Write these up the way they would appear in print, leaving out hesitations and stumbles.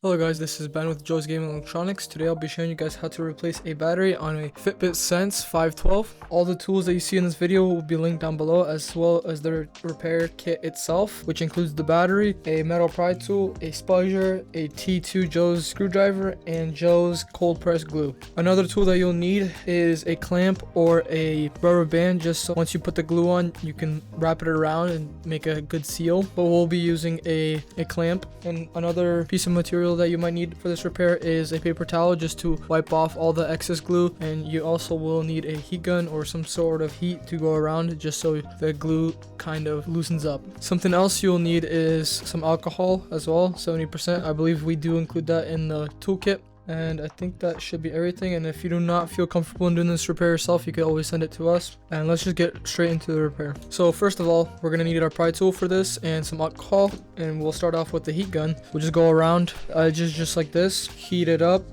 Hello guys, this is Ben with Joe's Gaming Electronics. Today I'll be showing you guys how to replace a battery on a Fitbit Sense 512. All the tools that you see in this video will be linked down below, as well as the repair kit itself, which includes the battery, a metal pry tool, a spudger, a T2 Joe's screwdriver, and Joe's cold press glue. Another tool that you'll need is a clamp or a rubber band, just so once you put the glue on, you can wrap it around and make a good seal. But we'll be using a clamp. And another piece of material that you might need for this repair is a paper towel, just to wipe off all the excess glue, and you also will need a heat gun or some sort of heat to go around, just so the glue kind of loosens up. Something else you'll need is some alcohol as well, 70%. I believe we do include that in the toolkit. And I think that should be everything. And if you do not feel comfortable in doing this repair yourself, you can always send it to us. And let's just get straight into the repair. So first of all, we're gonna need our pry tool for this and some alcohol, and we'll start off with the heat gun. We'll just go around just like this, heat it up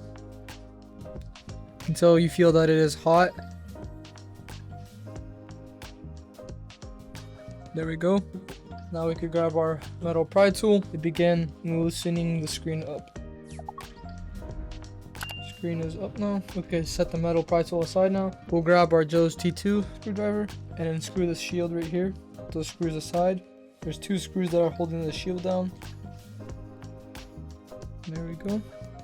until you feel that it is hot. There we go. Now we could grab our metal pry tool to begin loosening the screen up. Screen is up now. Okay, set the metal pry tool aside now. We'll grab our Joe's T2 screwdriver and then screw the shield right here. Those screws aside. There's two screws that are holding the shield down. There we go.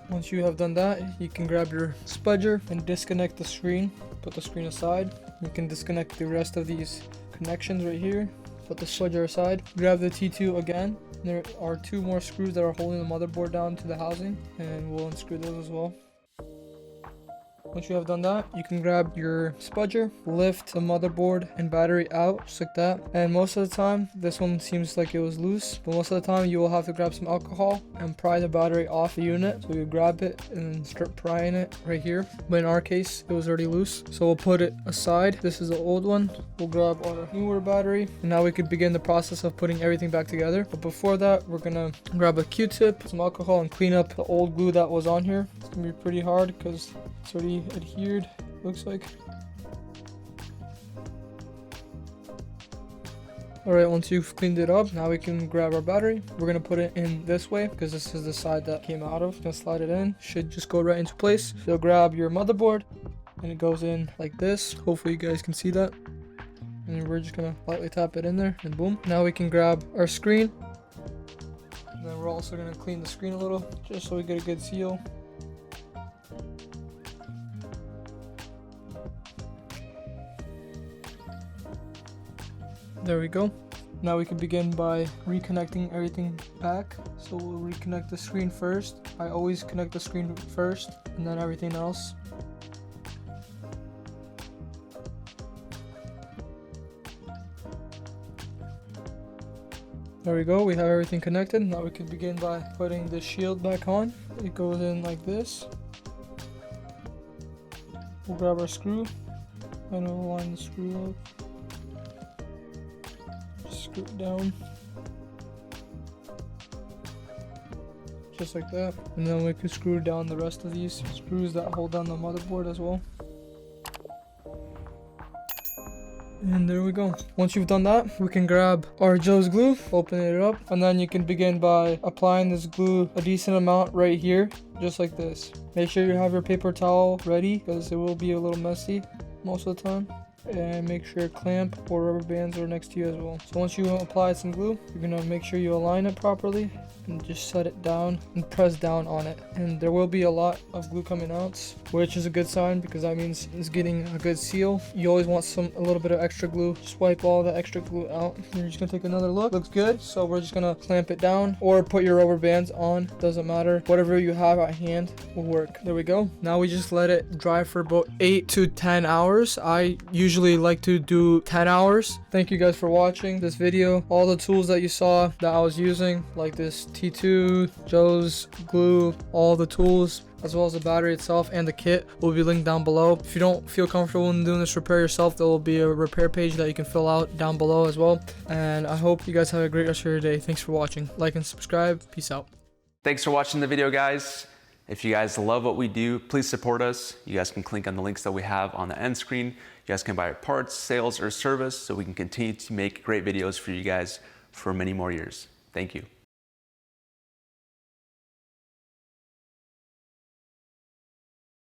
Once you have done that, you can grab your spudger and disconnect the screen. Put the screen aside. You can disconnect the rest of these connections right here. Put the spudger aside. Grab the T2 again. There are two more screws that are holding the motherboard down to the housing, and we'll unscrew those as well. Once you have done that, you can grab your spudger, lift the motherboard and battery out just like that. And most of the time, this one seems like it was loose, but most of the time you will have to grab some alcohol and pry the battery off the unit. So you grab it and start prying it right here. But in our case, it was already loose, so we'll put it aside. This is the old one. We'll grab our newer battery, and now we could begin the process of putting everything back together. But before that, we're gonna grab a Q-tip, some alcohol, and clean up the old glue that was on here. It's gonna be pretty hard because it's already adhered, looks like. Alright, once you've cleaned it up, now we can grab our battery. We're gonna put it in this way because this is the side that came out of. Gonna slide it in, should just go right into place. So grab your motherboard and it goes in like this. Hopefully you guys can see that. And we're just gonna lightly tap it in there and boom. Now we can grab our screen. And then we're also gonna clean the screen a little just so we get a good seal. There we go. Now we can begin by reconnecting everything back. So we'll reconnect the screen first. I always connect the screen first and then everything else. There we go, we have everything connected. Now we can begin by putting the shield back on. It goes in like this. We'll grab our screw and we'll line the screw up. Screw it down just like that, and then we can screw down the rest of these screws that hold down the motherboard as well. And there we go. Once you've done that, we can grab our Joe's glue, open it up, and then you can begin by applying this glue a decent amount right here, just like this. Make sure you have your paper towel ready because it will be a little messy most of the time. And make sure a clamp or rubber bands are next to you as well. So once you apply some glue, you're gonna make sure you align it properly and just set it down and press down on it. And there will be a lot of glue coming out, which is a good sign because that means it's getting a good seal. You always want a little bit of extra glue. Just wipe all the extra glue out. And you're just gonna take another look. Looks good. So we're just gonna clamp it down or put your rubber bands on. Doesn't matter. Whatever you have at hand will work. There we go. Now we just let it dry for about 8 to 10 hours. I usually like to do 10 hours. Thank you guys for watching this video. All the tools that you saw that I was using, like this T2, Joe's glue, all the tools, as well as the battery itself and the kit will be linked down below. If you don't feel comfortable in doing this repair yourself, there will be a repair page that you can fill out down below as well. And I hope you guys have a great rest of your day. Thanks for watching. Like and subscribe. Peace out. Thanks for watching the video, guys. If you guys love what we do, please support us. You guys can click on the links that we have on the end screen. You guys can buy parts, sales, or service so we can continue to make great videos for you guys for many more years. Thank you.